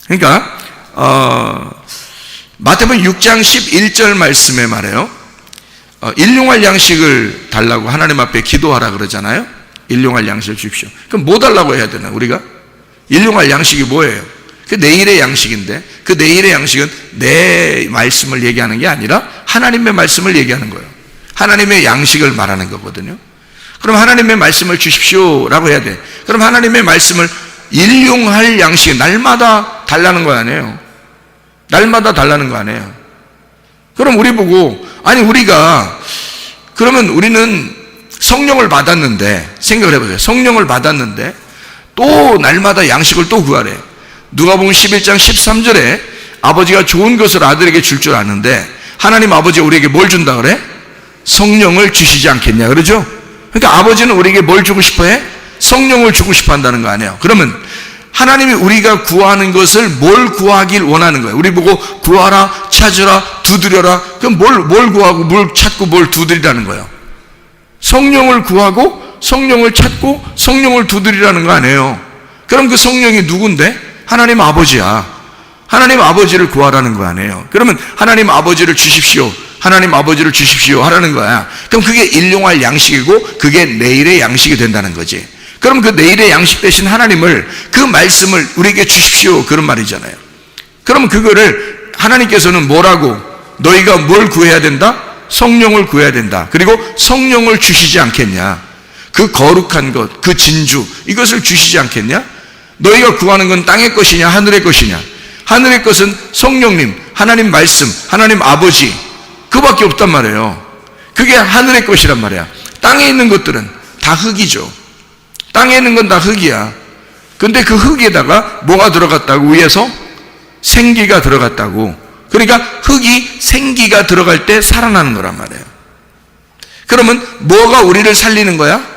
그러니까 마태복음 6장 11절 말씀에 말해요. 일용할 양식을 달라고 하나님 앞에 기도하라 그러잖아요. 일용할 양식을 주십시오. 그럼 뭐 달라고 해야 되나 우리가? 일용할 양식이 뭐예요? 그 내일의 양식인데, 그 내일의 양식은 내 말씀을 얘기하는 게 아니라 하나님의 말씀을 얘기하는 거예요. 하나님의 양식을 말하는 거거든요. 그럼 하나님의 말씀을 주십시오라고 해야 돼. 그럼 하나님의 말씀을 일용할 양식, 날마다 달라는 거 아니에요. 날마다 달라는 거 아니에요. 그럼 우리 보고, 아니 우리가, 그러면 우리는 성령을 받았는데, 생각을 해보세요. 성령을 받았는데 또 날마다 양식을 또 구하래. 누가복음 11장 13절에 아버지가 좋은 것을 아들에게 줄 줄 아는데 하나님 아버지가 우리에게 뭘 준다 그래? 성령을 주시지 않겠냐 그러죠? 그러니까 아버지는 우리에게 뭘 주고 싶어해? 성령을 주고 싶어 한다는 거 아니에요. 그러면 하나님이 우리가 구하는 것을 뭘 구하길 원하는 거예요. 우리 보고 구하라, 찾으라, 두드려라. 그럼 뭘 구하고 뭘 찾고 뭘 두드리라는 거예요. 성령을 구하고 성령을 찾고 성령을 두드리라는 거 아니에요. 그럼 그 성령이 누군데? 하나님 아버지야. 하나님 아버지를 구하라는 거 아니에요. 그러면 하나님 아버지를 주십시오, 하나님 아버지를 주십시오 하라는 거야. 그럼 그게 일용할 양식이고 그게 내일의 양식이 된다는 거지. 그럼 그 내일의 양식 대신 하나님을, 그 말씀을 우리에게 주십시오 그런 말이잖아요. 그럼 그거를 하나님께서는 뭐라고, 너희가 뭘 구해야 된다? 성령을 구해야 된다. 그리고 성령을 주시지 않겠냐. 그 거룩한 것, 그 진주, 이것을 주시지 않겠냐? 너희가 구하는 건 땅의 것이냐 하늘의 것이냐? 하늘의 것은 성령님, 하나님 말씀, 하나님 아버지, 그밖에 없단 말이에요. 그게 하늘의 것이란 말이야. 땅에 있는 것들은 다 흙이죠. 땅에 있는 건 다 흙이야. 근데 그 흙에다가 뭐가 들어갔다고? 위에서 생기가 들어갔다고. 그러니까 흙이 생기가 들어갈 때 살아나는 거란 말이에요. 그러면 뭐가 우리를 살리는 거야?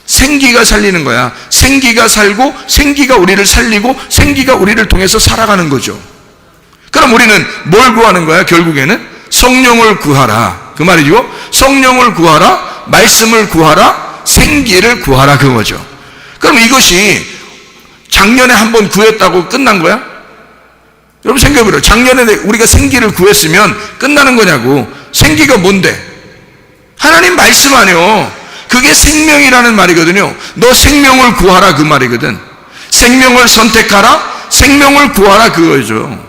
생기가 살리는 거야. 생기가 살고 생기가 우리를 살리고 생기가 우리를 통해서 살아가는 거죠. 그럼 우리는 뭘 구하는 거야? 결국에는 성령을 구하라 그 말이죠. 성령을 구하라, 말씀을 구하라, 생기를 구하라 그거죠. 그럼 이것이 작년에 한번 구했다고 끝난 거야? 여러분 생각해보세요. 작년에 우리가 생기를 구했으면 끝나는 거냐고. 생기가 뭔데? 하나님 말씀 아니요. 그게 생명이라는 말이거든요. 너 생명을 구하라 그 말이거든. 생명을 선택하라, 생명을 구하라 그거죠.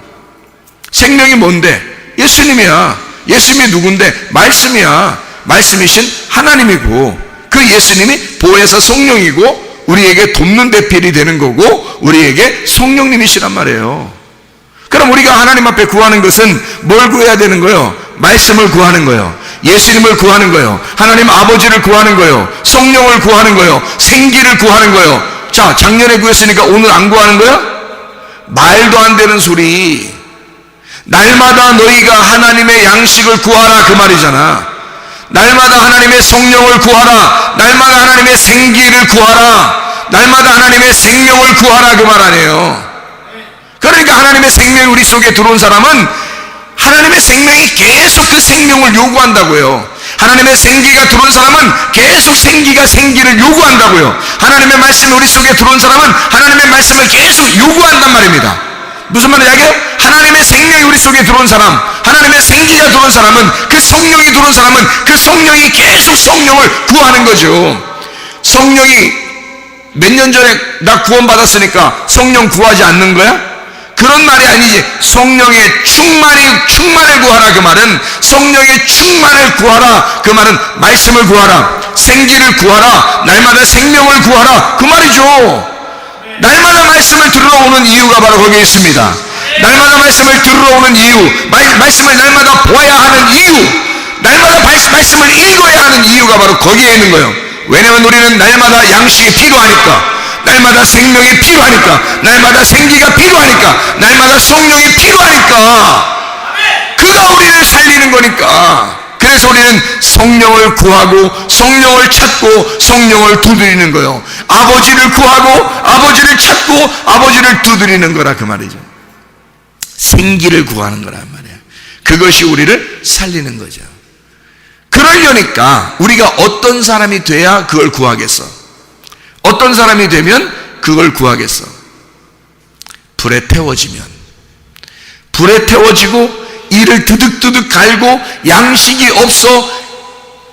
생명이 뭔데? 예수님이야. 예수님이 누군데? 말씀이야. 말씀이신 하나님이고, 그 예수님이 보혜사 성령이고 우리에게 돕는 대필이 되는 거고 우리에게 성령님이시란 말이에요. 그럼 우리가 하나님 앞에 구하는 것은 뭘 구해야 되는 거예요? 말씀을 구하는 거예요. 예수님을 구하는 거예요. 하나님 아버지를 구하는 거예요. 성령을 구하는 거예요. 생기를 구하는 거예요. 자, 작년에 구했으니까 오늘 안 구하는 거야? 말도 안 되는 소리. 날마다 너희가 하나님의 양식을 구하라 그 말이잖아. 날마다 하나님의 성령을 구하라, 날마다 하나님의 생기를 구하라, 날마다 하나님의 생명을 구하라 그 말 아니에요. 그러니까 하나님의 생명이 우리 속에 들어온 사람은 하나님의 생명이 계속 그 생명을 요구한다고요. 하나님의 생기가 들어온 사람은 계속 생기가 생기를 요구한다고요. 하나님의 말씀이 우리 속에 들어온 사람은 하나님의 말씀을 계속 요구한단 말입니다. 무슨 말이냐고요? 하나님의 생명이 우리 속에 들어온 사람, 하나님의 생기가 들어온 사람은, 그 성령이 들어온 사람은 그 성령이 계속 성령을 구하는 거죠. 성령이 몇 년 전에 나 구원받았으니까 성령 구하지 않는 거야? 그런 말이 아니지. 성령의 충만을 구하라 그 말은, 성령의 충만을 구하라 그 말은 말씀을 구하라, 생기를 구하라, 날마다 생명을 구하라 그 말이죠. 날마다 말씀을 들으러 오는 이유가 바로 거기에 있습니다. 날마다 말씀을 들으러 오는 이유, 말씀을 날마다 보아야 하는 이유, 날마다 말씀을 읽어야 하는 이유가 바로 거기에 있는 거예요. 왜냐하면 우리는 날마다 양식이 필요하니까, 날마다 생명이 필요하니까, 날마다 생기가 필요하니까, 날마다 성령이 필요하니까, 그가 우리를 살리는 거니까. 그래서 우리는 성령을 구하고 성령을 찾고 성령을 두드리는 거예요. 아버지를 구하고 아버지를 찾고 아버지를 두드리는 거라 그 말이죠. 생기를 구하는 거란 말이에요. 그것이 우리를 살리는 거죠. 그러려니까 우리가 어떤 사람이 돼야 그걸 구하겠어? 어떤 사람이 되면 그걸 구하겠어? 불에 태워지고 이를 드득드득 갈고 양식이 없어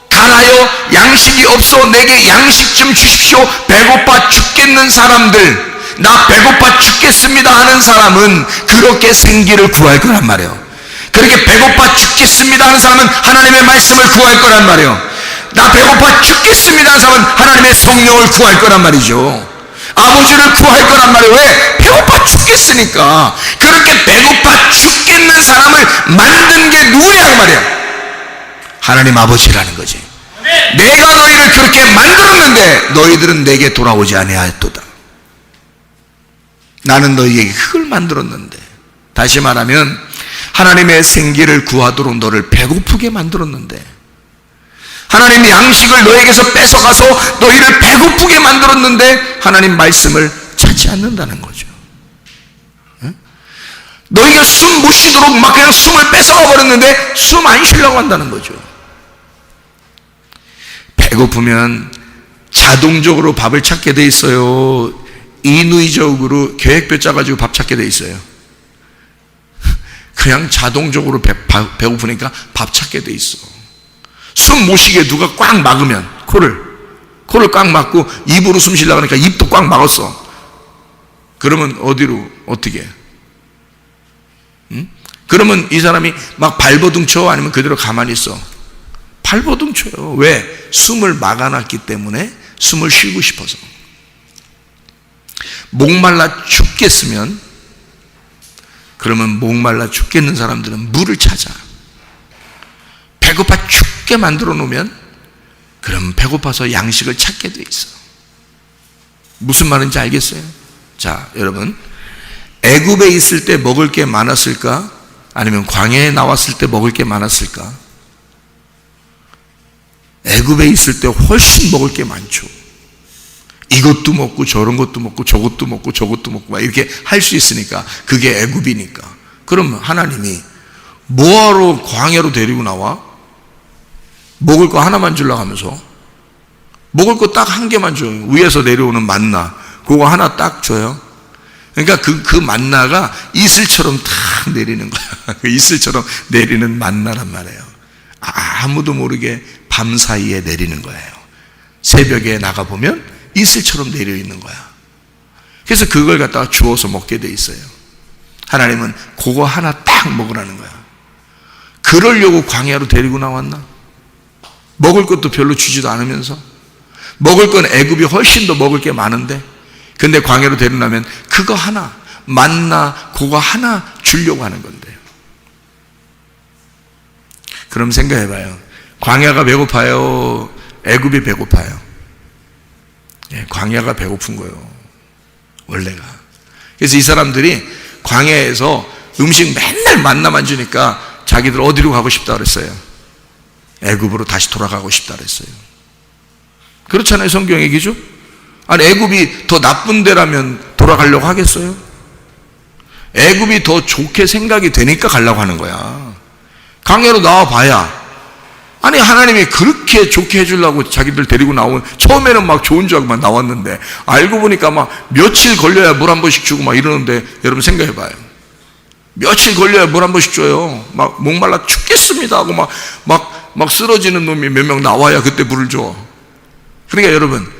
갈아요. 양식이 없어 내게 양식 좀 주십시오. 배고파 죽겠는 사람들, 나 배고파 죽겠습니다 하는 사람은 그렇게 생기를 구할 거란 말이에요. 그렇게 배고파 죽겠습니다 하는 사람은 하나님의 말씀을 구할 거란 말이에요. 나 배고파 죽겠습니다 하는 사람은 하나님의 성령을 구할 거란 말이죠. 아버지를 구할 거란 말이에요. 왜? 배고파 죽겠으니까. 그렇게 배고파 죽겠는 사람을 만든 게 누구냐 그 말이야. 하나님 아버지라는 거지. 내가 너희를 그렇게 만들었는데 너희들은 내게 돌아오지 아니하였도다. 나는 너희에게 그걸 만들었는데, 다시 말하면 하나님의 생기를 구하도록 너를 배고프게 만들었는데, 하나님의 양식을 너에게서 뺏어가서 너희를 배고프게 만들었는데 하나님 말씀을 찾지 않는다는 거죠. 너희가 숨 못 쉬도록 막 그냥 숨을 뺏어가 버렸는데 숨 안 쉬려고 한다는 거죠. 배고프면 자동적으로 밥을 찾게 돼 있어요. 인위적으로 계획표 짜가지고 밥 찾게 돼 있어요. 그냥 자동적으로 배고프니까 밥 찾게 돼 있어. 숨 못 쉬게 누가 꽉 막으면 코를 꽉 막고 입으로 숨 쉬려고 하니까 입도 꽉 막았어. 그러면 어디로 어떻게 해? 응? 그러면 이 사람이 막 발버둥 쳐 아니면 그대로 가만히 있어? 발버둥 쳐요. 왜? 숨을 막아놨기 때문에, 숨을 쉬고 싶어서. 목말라 죽겠으면, 그러면 목말라 죽겠는 사람들은 물을 찾아. 배고파 죽게 만들어 놓으면 그럼 배고파서 양식을 찾게 돼 있어. 무슨 말인지 알겠어요? 자, 여러분, 애굽에 있을 때 먹을 게 많았을까? 아니면 광야에 나왔을 때 먹을 게 많았을까? 애굽에 있을 때 훨씬 먹을 게 많죠. 이것도 먹고 저런 것도 먹고 저것도 먹고 저것도 먹고 막 이렇게 할 수 있으니까, 그게 애굽이니까. 그럼 하나님이 뭐하러 광야로 데리고 나와? 먹을 거 하나만 주려고 하면서, 먹을 거 딱 한 개만 줘요. 위에서 내려오는 만나, 그거 하나 딱 줘요. 그러니까 그 만나가 이슬처럼 탁 내리는 거야. 그 이슬처럼 내리는 만나란 말이에요. 아무도 모르게 밤 사이에 내리는 거예요. 새벽에 나가보면 이슬처럼 내려 있는 거야. 그래서 그걸 갖다가 주워서 먹게 돼 있어요. 하나님은 그거 하나 딱 먹으라는 거야. 그러려고 광야로 데리고 나왔나? 먹을 것도 별로 주지도 않으면서, 먹을 건 애굽이 훨씬 더 먹을 게 많은데, 근데 광야로 데려나면 그거 하나, 만나 그거 하나 주려고 하는 건데요. 그럼 생각해봐요. 광야가 배고파요? 애굽이 배고파요? 광야가 배고픈 거예요, 원래가. 그래서 이 사람들이 광야에서 음식 맨날 만나만 주니까 자기들 어디로 가고 싶다 그랬어요? 애굽으로 다시 돌아가고 싶다 그랬어요. 그렇잖아요, 성경 얘기죠? 아니, 애굽이 더 나쁜 데라면 돌아가려고 하겠어요? 애굽이 더 좋게 생각이 되니까 가려고 하는 거야. 광야로 나와봐야, 아니 하나님이 그렇게 좋게 해주려고 자기들 데리고 나온, 처음에는 막 좋은 줄 알고 막 나왔는데 알고 보니까 막 며칠 걸려야 물 한 번씩 주고 막 이러는데, 여러분 생각해봐요. 며칠 걸려야 물 한 번씩 줘요. 막 목말라 죽겠습니다 하고 막 쓰러지는 놈이 몇 명 나와야 그때 물을 줘. 그러니까 여러분,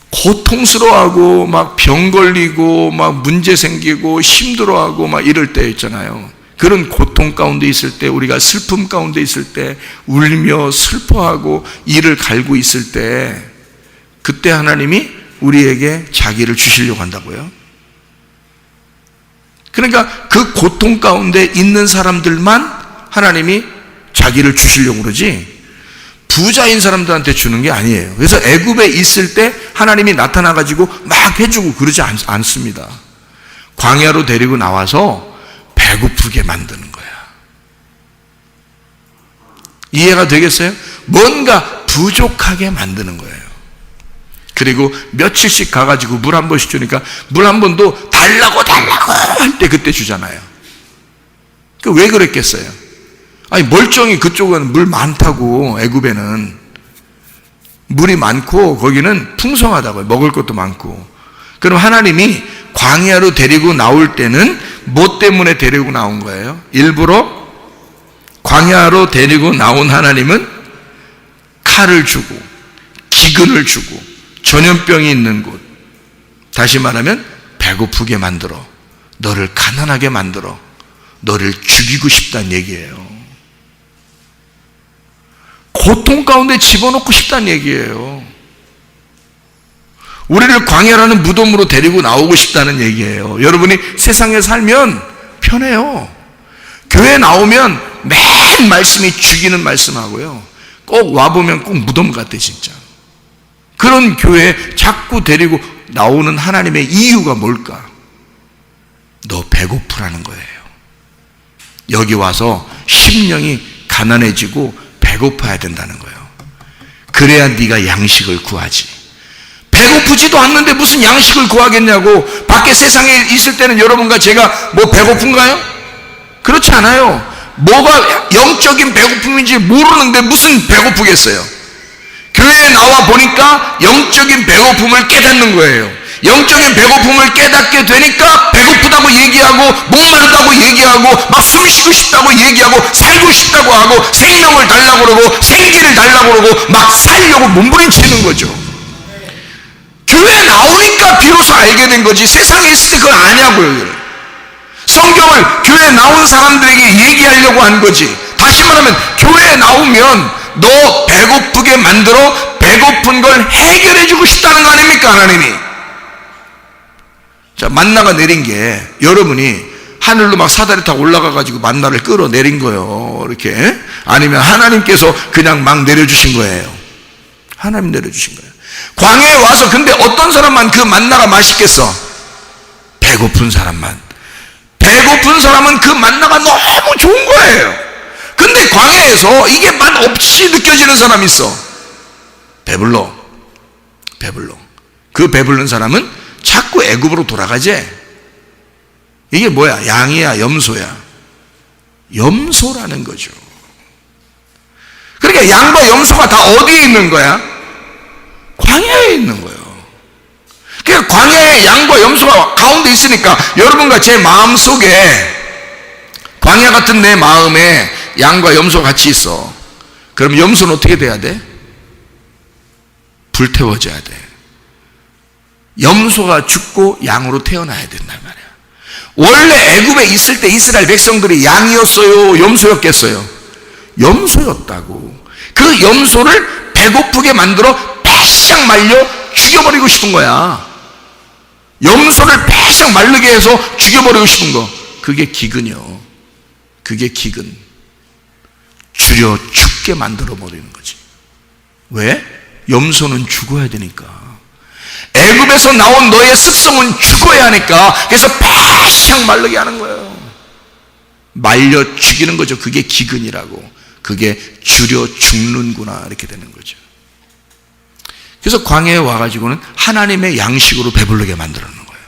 고통스러워하고 막 병 걸리고 막 문제 생기고 힘들어하고 막 이럴 때 있잖아요. 그런 고통 가운데 있을 때, 우리가 슬픔 가운데 있을 때, 울며 슬퍼하고 이를 갈고 있을 때, 그때 하나님이 우리에게 자기를 주시려고 한다고요. 그러니까 그 고통 가운데 있는 사람들만 하나님이 자기를 주시려고 그러지, 부자인 사람들한테 주는 게 아니에요. 그래서 애굽에 있을 때 하나님이 나타나가지고 막 해주고 그러지 않습니다. 광야로 데리고 나와서 배고프게 만드는 거야. 이해가 되겠어요? 뭔가 부족하게 만드는 거예요. 그리고 며칠씩 가가지고 물 한 번씩 주니까, 물 한 번도 달라고 할 때 그때 주잖아요. 왜 그랬겠어요? 아니, 멀쩡히 그쪽은 물 많다고, 애굽에는 물이 많고 거기는 풍성하다고요. 먹을 것도 많고. 그럼 하나님이 광야로 데리고 나올 때는 뭐 때문에 데리고 나온 거예요? 일부러 광야로 데리고 나온 하나님은 칼을 주고 기근을 주고 전염병이 있는 곳, 다시 말하면 배고프게 만들어, 너를 가난하게 만들어, 너를 죽이고 싶다는 얘기예요. 고통 가운데 집어넣고 싶다는 얘기예요. 우리를 광야라는 무덤으로 데리고 나오고 싶다는 얘기예요. 여러분이 세상에 살면 편해요. 교회 나오면 맨 말씀이 죽이는 말씀하고요, 꼭 와보면 꼭 무덤 같아 진짜. 그런 교회에 자꾸 데리고 나오는 하나님의 이유가 뭘까? 너 배고프라는 거예요. 여기 와서 심령이 가난해지고 배고파야 된다는 거예요. 그래야 네가 양식을 구하지. 배고프지도 않는데 무슨 양식을 구하겠냐고. 밖에 세상에 있을 때는 여러분과 제가 뭐 배고픈가요? 그렇지 않아요. 뭐가 영적인 배고픔인지 모르는데 무슨 배고프겠어요? 교회에 나와 보니까 영적인 배고픔을 깨닫는 거예요. 영적인 배고픔을 깨닫게 되니까 배고프다고 얘기하고, 목마르다고 얘기하고, 막 숨 쉬고 싶다고 얘기하고, 살고 싶다고 하고, 생명을 달라고 그러고, 생기를 달라고 그러고, 막 살려고 몸부림치는 거죠. 교회에 나오니까 비로소 알게 된 거지, 세상에 있을 때 그걸 아냐고요. 성경을 교회에 나온 사람들에게 얘기하려고 한 거지. 다시 말하면 교회에 나오면 너 배고프게 만들어 배고픈 걸 해결해 주고 싶다는 거 아닙니까, 하나님이? 자, 만나가 내린 게 여러분이 하늘로 막 사다리 타고 올라가 가지고 만나를 끌어내린 거예요. 이렇게. 아니면 하나님께서 그냥 막 내려주신 거예요. 하나님 내려주신 거예요. 광야에 와서 근데 어떤 사람만 그 만나가 맛있겠어? 배고픈 사람만. 배고픈 사람은 그 만나가 너무 좋은 거예요. 근데 광야에서 이게 맛 없이 느껴지는 사람이 있어. 배불러. 그 배부른 사람은 자꾸 애굽으로 돌아가지. 이게 뭐야? 양이야, 염소야? 염소라는 거죠. 그러니까 양과 염소가 다 어디에 있는 거야? 광야에 있는 거예요. 그러니까 광야에 양과 염소가 가운데 있으니까 여러분과 제 마음 속에, 광야 같은 내 마음에 양과 염소가 같이 있어. 그럼 염소는 어떻게 돼야 돼? 불태워져야 돼. 염소가 죽고 양으로 태어나야 된단 말이야. 원래 애굽에 있을 때 이스라엘 백성들이 양이었어요? 염소였겠어요? 염소였다고. 그 염소를 배고프게 만들어 빼싹 말려 죽여버리고 싶은 거야. 염소를 빼싹 마르게 해서 죽여버리고 싶은 거. 그게 기근이요. 그게 기근. 줄여 죽게 만들어 버리는 거지. 왜? 염소는 죽어야 되니까. 애굽에서 나온 너의 습성은 죽어야 하니까. 그래서 빼싹 마르게 하는 거예요. 말려 죽이는 거죠. 그게 기근이라고. 그게 줄여 죽는구나, 이렇게 되는 거죠. 그래서 광야에 와가지고는 하나님의 양식으로 배부르게 만들어 놓는 거예요.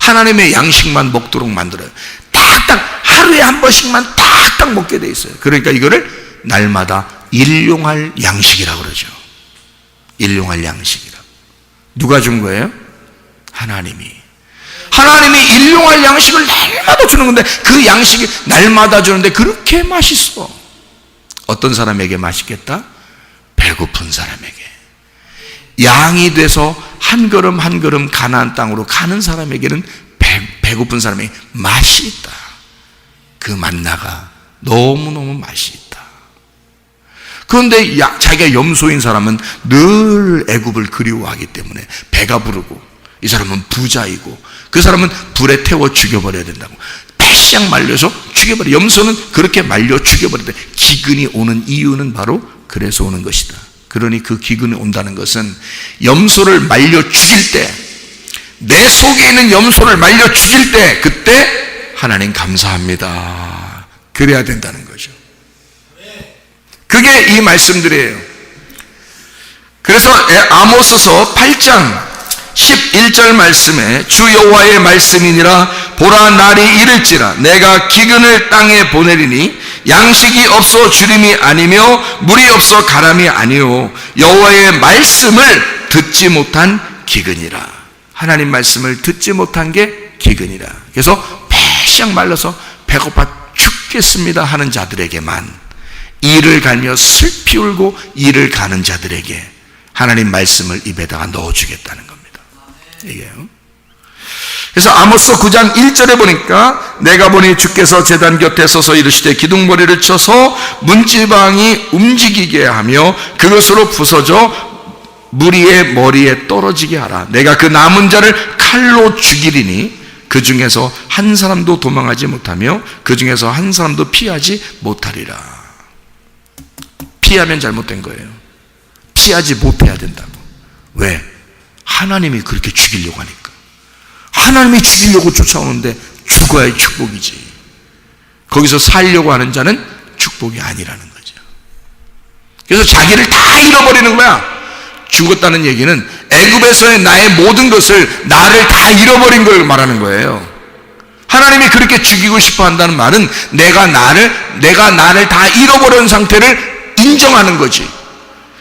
하나님의 양식만 먹도록 만들어요. 딱딱 하루에 한 번씩만 딱딱 먹게 돼 있어요. 그러니까 이거를 날마다 일용할 양식이라고 그러죠. 일용할 양식이라. 누가 준 거예요? 하나님이 일용할 양식을 날마다 주는 건데, 그 양식이 날마다 주는데 그렇게 맛있어. 어떤 사람에게 맛있겠다? 배고픈 사람에게. 양이 돼서 한 걸음 한 걸음 가나안 땅으로 가는 사람에게는 배고픈 사람에게 맛이 있다. 그 만나가 너무너무 맛이 있다. 그런데 자기가 염소인 사람은 늘 애굽을 그리워하기 때문에 배가 부르고, 이 사람은 부자이고, 그 사람은 불에 태워 죽여버려야 된다고 빼싹 말려서 죽여버려. 염소는 그렇게 말려 죽여버린다. 기근이 오는 이유는 바로 그래서 오는 것이다. 그러니 그 기근이 온다는 것은 염소를 말려 죽일 때, 내 속에 있는 염소를 말려 죽일 때, 그때 하나님 감사합니다. 그래야 된다는 거죠. 그게 이 말씀들이에요. 그래서 아모스서 8장 11절 말씀에 주 여호와의 말씀이니라. 보라, 날이 이를지라 내가 기근을 땅에 보내리니 양식이 없어 주림이 아니며 물이 없어 가람이 아니요 여호와의 말씀을 듣지 못한 기근이라. 하나님 말씀을 듣지 못한 게 기근이라. 그래서 배시작 말라서 배고파 죽겠습니다 하는 자들에게만, 이를 갈며 슬피 울고 이를 가는 자들에게 하나님 말씀을 입에다가 넣어주겠다는 겁니다. 이게요. 그래서 아모스 9장 1절에 보니까 내가 보니 주께서 제단 곁에 서서 이르시되 기둥머리를 쳐서 문지방이 움직이게 하며 그것으로 부서져 무리의 머리에 떨어지게 하라. 내가 그 남은 자를 칼로 죽이리니 그 중에서 한 사람도 도망하지 못하며 그 중에서 한 사람도 피하지 못하리라. 피하면 잘못된 거예요. 피하지 못해야 된다고. 왜? 하나님이 그렇게 죽이려고 하니까. 하나님이 죽이려고 쫓아오는데 죽어야 축복이지. 거기서 살려고 하는 자는 축복이 아니라는 거죠. 그래서 자기를 다 잃어버리는 거야. 죽었다는 얘기는 애굽에서의 나의 모든 것을, 나를 다 잃어버린 걸 말하는 거예요. 하나님이 그렇게 죽이고 싶어 한다는 말은 내가 나를 다 잃어버린 상태를 인정하는 거지.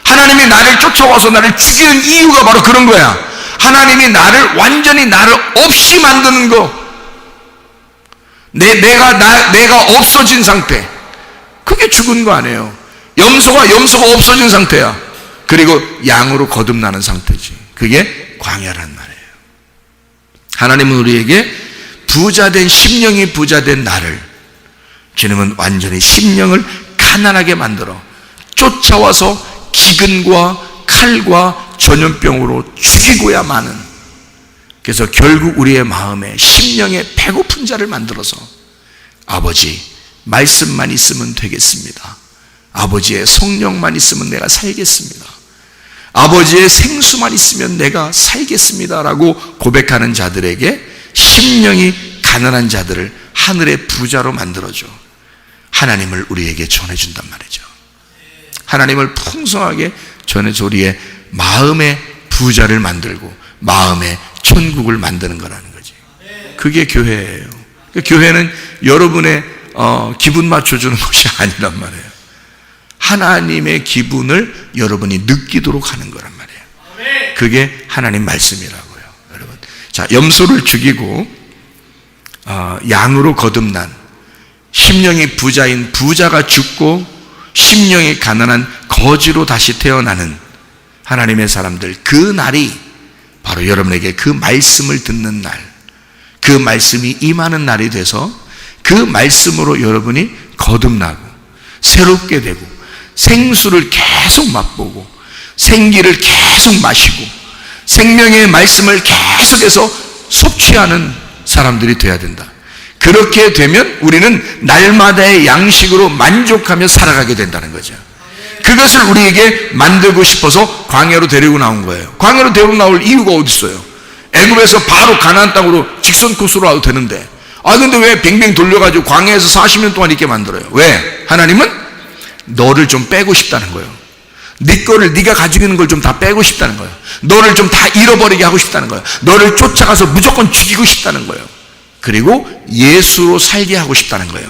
하나님이 나를 쫓아와서 나를 죽이는 이유가 바로 그런 거야. 하나님이 완전히 나를 없이 만드는 거. 내가 없어진 상태. 그게 죽은 거 아니에요. 염소가 없어진 상태야. 그리고 양으로 거듭나는 상태지. 그게 광야란 말이에요. 하나님은 우리에게 부자된 심령이 부자된 나를, 주님은 완전히 심령을 가난하게 만들어 쫓아와서 기근과 칼과 전염병으로 죽이고야 마는, 그래서 결국 우리의 마음에 심령에 배고픈 자를 만들어서 아버지 말씀만 있으면 되겠습니다. 아버지의 성령만 있으면 내가 살겠습니다. 아버지의 생수만 있으면 내가 살겠습니다 라고 고백하는 자들에게, 심령이 가난한 자들을 하늘의 부자로 만들어줘 하나님을 우리에게 전해준단 말이죠. 하나님을 풍성하게 전해서 우리의 마음의 부자를 만들고 마음의 천국을 만드는 거라는 거지. 그게 교회예요. 교회는 여러분의 기분 맞춰주는 것이 아니란 말이에요. 하나님의 기분을 여러분이 느끼도록 하는 거란 말이에요. 그게 하나님 말씀이라고요, 여러분. 자, 염소를 죽이고 양으로 거듭난 심령이 부자인 부자가 죽고 심령이 가난한 거지로 다시 태어나는 하나님의 사람들, 그 날이 바로 여러분에게 그 말씀을 듣는 날, 그 말씀이 임하는 날이 돼서 그 말씀으로 여러분이 거듭나고 새롭게 되고 생수를 계속 맛보고 생기를 계속 마시고 생명의 말씀을 계속해서 섭취하는 사람들이 되어야 된다. 그렇게 되면 우리는 날마다의 양식으로 만족하며 살아가게 된다는 거죠. 그것을 우리에게 만들고 싶어서 광야로 데리고 나온 거예요. 광야로 데리고 나올 이유가 어디 있어요? 애굽에서 바로 가나안 땅으로 직선 코스로 와도 되는데, 근데 왜 뱅뱅 돌려가지고 광야에서 40년 동안 있게 만들어요? 왜? 하나님은 너를 좀 빼고 싶다는 거예요. 네 거를, 네가 가지고 있는 걸 좀 다 빼고 싶다는 거예요. 너를 좀 다 잃어버리게 하고 싶다는 거예요. 너를 쫓아가서 무조건 죽이고 싶다는 거예요. 그리고 예수로 살게 하고 싶다는 거예요.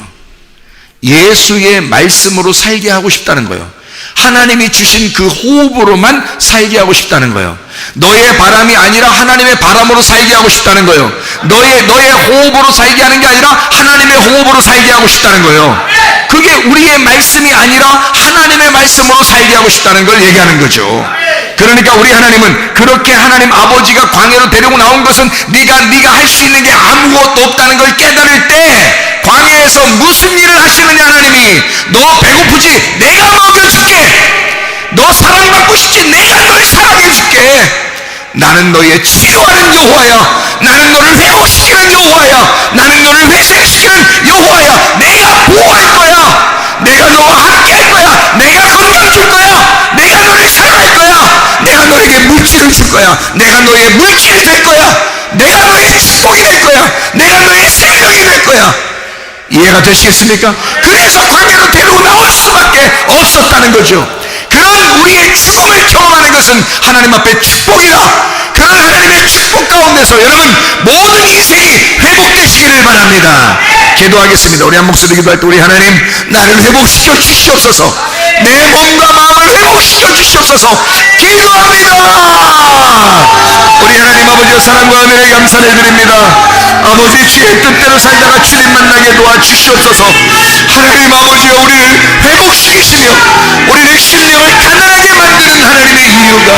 예수의 말씀으로 살게 하고 싶다는 거예요. 하나님이 주신 그 호흡으로만 살게 하고 싶다는 거예요. 너의 바람이 아니라 하나님의 바람으로 살게 하고 싶다는 거예요. 너의 호흡으로 살게 하는 게 아니라 하나님의 호흡으로 살게 하고 싶다는 거예요. 그게 우리의 말씀이 아니라 하나님의 말씀으로 살게 하고 싶다는 걸 얘기하는 거죠. 그러니까 우리 하나님은 그렇게 하나님 아버지가 광야로 데리고 나온 것은 네가 할 수 있는 게 아무것도 없다는 걸 깨달을 때, 광야에서 무슨 일을 하시느냐, 하나님이 너 배고프지? 내가 먹여줄게. 너 사랑받고 싶지? 내가 널 사랑해줄게. 나는 너의 치유하는 여호와야. 나는 너를 회복시키는 여호와야. 나는 너를 회생시키는 여호와야. 내가 보호할 거야. 내가 너와 함께 할 거야. 내가 건강 줄 거야. 내가 너를 사랑할 거야. 내가 너에게 물질을 줄 거야. 내가 너의 물질이 될 거야. 내가 너의 축복이 될 거야. 내가 너의 생명이 될 거야. 이해가 되시겠습니까? 그래서 광야로 데리고 나올 수밖에 없었다는 거죠. 그런 우리의 죽음을 경험하는 것은 하나님 앞에 축복이다. 그런 하나님의 축복 가운데서 여러분 모든 인생이 회복되시기를 바랍니다. 기도하겠습니다. 우리 한 목소리 기도할 때, 우리 하나님, 나를 회복시켜 주시옵소서. 내 몸과 마음을 회복시켜 주시옵소서. 기도합니다. 우리 하나님 아버지의 사랑과 은혜에 감사를 드립니다. 아버지, 주의 뜻대로 살다가 주님 만나게 도와주시옵소서. 하나님 아버지여, 우리를 회복시키시며 우리의 심령을 가난하게 만드는 하나님의 이유가,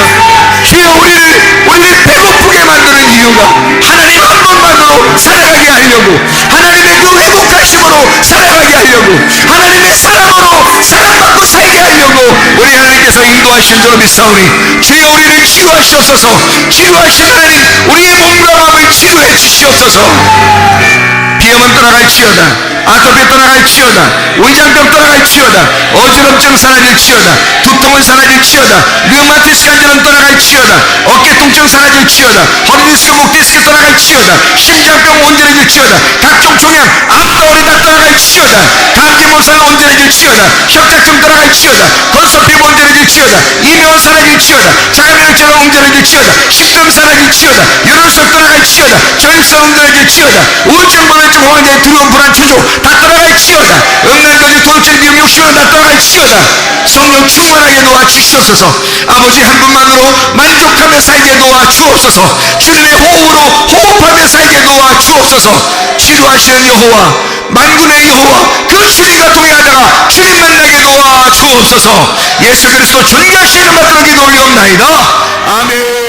주여 우리를 배고프게 만드는 이유가 하나님 한 분만으로 살아가게 하려고, 하나님의 그 회복하심으로 살아가게 하려고, 하나님의 사랑으로 사랑받고 살게 하려고 우리 하나님께서 인도하신 줄로 믿사오니, 주여 우리를 치유하시옵소서. 치유하신 하나님, 우리의 몸과 마음을 치유해 주시옵소서. 비염은 떠나갈지어다, 아토피 떠나갈지어다, 위장병 떠나갈지어다, 어지럼증 사라질지어다, 두통은 사라질지어다, 류마티스 관절은 떠나갈지어다, 어깨 통증 사라질지어다, 허리디스크, 목디스크 떠나갈지어다, 심장병 온전해질지어다, 각종 종양, 암덩어리 다 떠나갈지어다, 감기몸살 온전해질지어다, 협착증 떠나갈지어다, 건석 피부 온전해질지어다, 이명은 사라질지어다, 자가면역질환 온전해질지어다, 식도염 사라질지어다, 유혈성 떠나갈지어다, 저혈성 온전해질지어다, 우울증, 불안증, 호황장, 두려움, 불안, 초조 다 떠나갈지어다, 음란거지, 도둑질, 미움, 욕심은 다 떠나갈지어다. 성령 충만하게 도와주시옵소서. 아버지, 한 분만으로 만족하며 살게 도와주옵소서. 주님의 호흡으로 호흡하며 살게 도와주옵소서. 치료하시는 여호와, 만군의 여호와, 그 주님과 동행하다가 주님 만나게 도와주옵소서. 예수 그리스도 존귀하신 이름 받들어 기도 올리옵나이다. 아멘.